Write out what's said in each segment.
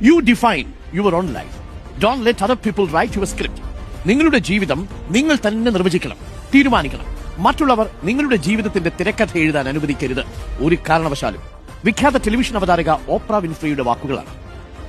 You define your own life. Don't let other people write your script. നിങ്ങളുടെ ജീവിതം നിങ്ങൾ തന്നെ നിർവചിക്കണം, തീരുമാനിക്കണം. മറ്റുള്ളവർ നിങ്ങളുടെ ജീവിതത്തിന്റെ തിരക്കഥ എഴുതാൻ അനുവദിക്കരുത് ഒരു കാരണവശാലും. വിഖ്യാത ടെലിവിഷൻ അവതാരക ഓപ്ര വിൻഫ്രിയുടെ വാക്കുകളാണ്.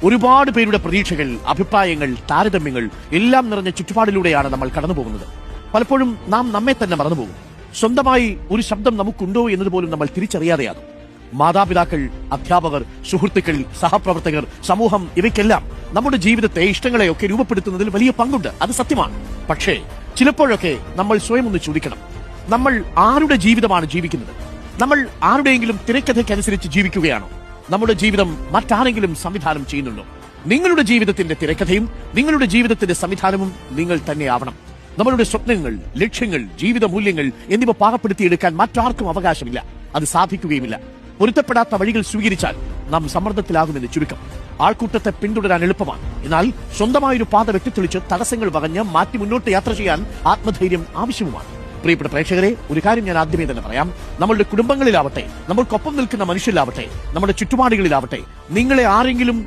ഒരുപാട് പേരുടെ പ്രതീക്ഷകൾ, അഭിപ്രായങ്ങൾ, താരതമ്യങ്ങൾ എല്ലാം നിറഞ്ഞ ചുറ്റുപാടിലൂടെയാണ് നമ്മൾ കടന്നുപോകുന്നത്. പലപ്പോഴും നാം നമ്മെ തന്നെ മറന്നുപോകും. സ്വന്തമായി ഒരു ശബ്ദം നമുക്കുണ്ടോ എന്നതുപോലും നമ്മൾ തിരിച്ചറിയാതെയാകും. മാതാപിതാക്കൾ, അധ്യാപകർ, സുഹൃത്തുക്കൾ, സഹപ്രവർത്തകർ, സമൂഹം ഇവയ്ക്കെല്ലാം നമ്മുടെ ജീവിതത്തെ, ഇഷ്ടങ്ങളെയൊക്കെ രൂപപ്പെടുത്തുന്നതിൽ വലിയ പങ്കുണ്ട്. അത് സത്യമാണ്. പക്ഷേ ചിലപ്പോഴൊക്കെ നമ്മൾ സ്വയം ഒന്ന് ചോദിക്കണം, നമ്മൾ ആരുടെ ജീവിതമാണ് ജീവിക്കുന്നത്? നമ്മൾ ആരുടെയെങ്കിലും തിരക്കഥയ്ക്കനുസരിച്ച് ജീവിക്കുകയാണോ? നമ്മുടെ ജീവിതം മറ്റാരെങ്കിലും സംവിധാനം ചെയ്യുന്നുണ്ടോ? നിങ്ങളുടെ ജീവിതത്തിന്റെ തിരക്കഥയും നിങ്ങളുടെ ജീവിതത്തിന്റെ സംവിധാനവും നിങ്ങൾ തന്നെയാവണം. നമ്മളുടെ സ്വപ്നങ്ങൾ, ലക്ഷ്യങ്ങൾ, ജീവിത മൂല്യങ്ങൾ എന്നിവ പാകപ്പെടുത്തിയെടുക്കാൻ മറ്റാർക്കും അവകാശമില്ല. അത് സാധിക്കുകയുമില്ല. പൊരുത്തപ്പെടാത്ത വഴികൾ സ്വീകരിച്ചാൽ നാം സമ്മർദ്ദത്തിലാകുമെന്ന് ചുരുക്കം. ആൾക്കൂട്ടത്തെ പിന്തുടരാൻ എളുപ്പമാണ്. എന്നാൽ സ്വന്തമായൊരു പാത വെട്ടിത്തെളിച്ച് തടസ്സങ്ങൾ വകഞ്ഞ് മാറ്റി മുന്നോട്ട് യാത്ര ചെയ്യാൻ ആത്മധൈര്യം ആവശ്യവുമാണ്. പ്രിയപ്പെട്ട പ്രേക്ഷകരെ, ഒരു കാര്യം ഞാൻ ആദ്യമേ തന്നെ പറയാം. നമ്മളുടെ കുടുംബങ്ങളിലാവട്ടെ, നമ്മൾക്കൊപ്പം നിൽക്കുന്ന മനുഷ്യരിലാവട്ടെ, നമ്മുടെ ചുറ്റുപാടുകളിലാവട്ടെ, നിങ്ങളെ ആരെങ്കിലും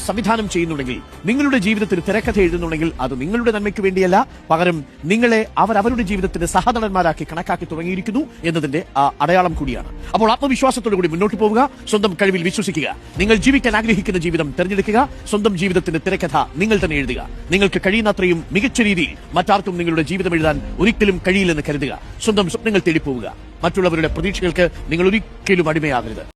സംവിധാനം ചെയ്യുന്നുണ്ടെങ്കിൽ, നിങ്ങളുടെ ജീവിതത്തിൽ തിരക്കഥ എഴുതുന്നുണ്ടെങ്കിൽ അത് നിങ്ങളുടെ നന്മയ്ക്ക് വേണ്ടിയല്ല, പകരം നിങ്ങളെ അവരവരുടെ ജീവിതത്തിന്റെ സഹനടന്മാരാക്കി കണക്കാക്കി തുടങ്ങിയിരിക്കുന്നു എന്നതിന്റെ അടയാളം കൂടിയാണ്. അപ്പോൾ ആത്മവിശ്വാസത്തോടു കൂടി മുന്നോട്ട് പോവുക, സ്വന്തം കഴിവിൽ വിശ്വസിക്കുക, നിങ്ങൾ ജീവിക്കാൻ ആഗ്രഹിക്കുന്ന ജീവിതം തെരഞ്ഞെടുക്കുക, സ്വന്തം ജീവിതത്തിന്റെ തിരക്കഥ നിങ്ങൾ തന്നെ എഴുതുക. നിങ്ങൾക്ക് കഴിയുന്നത്രയും മികച്ച രീതിയിൽ മറ്റാർക്കും നിങ്ങളുടെ ജീവിതം എഴുതാൻ ഒരിക്കലും കഴിയില്ലെന്ന് കരുതുക. സ്വന്തം സ്വപ്നങ്ങൾ തേടിപ്പോവുക. മറ്റുള്ളവരുടെ പ്രതീക്ഷകൾക്ക് നിങ്ങൾ ഒരിക്കലും അടിമയാകരുത്.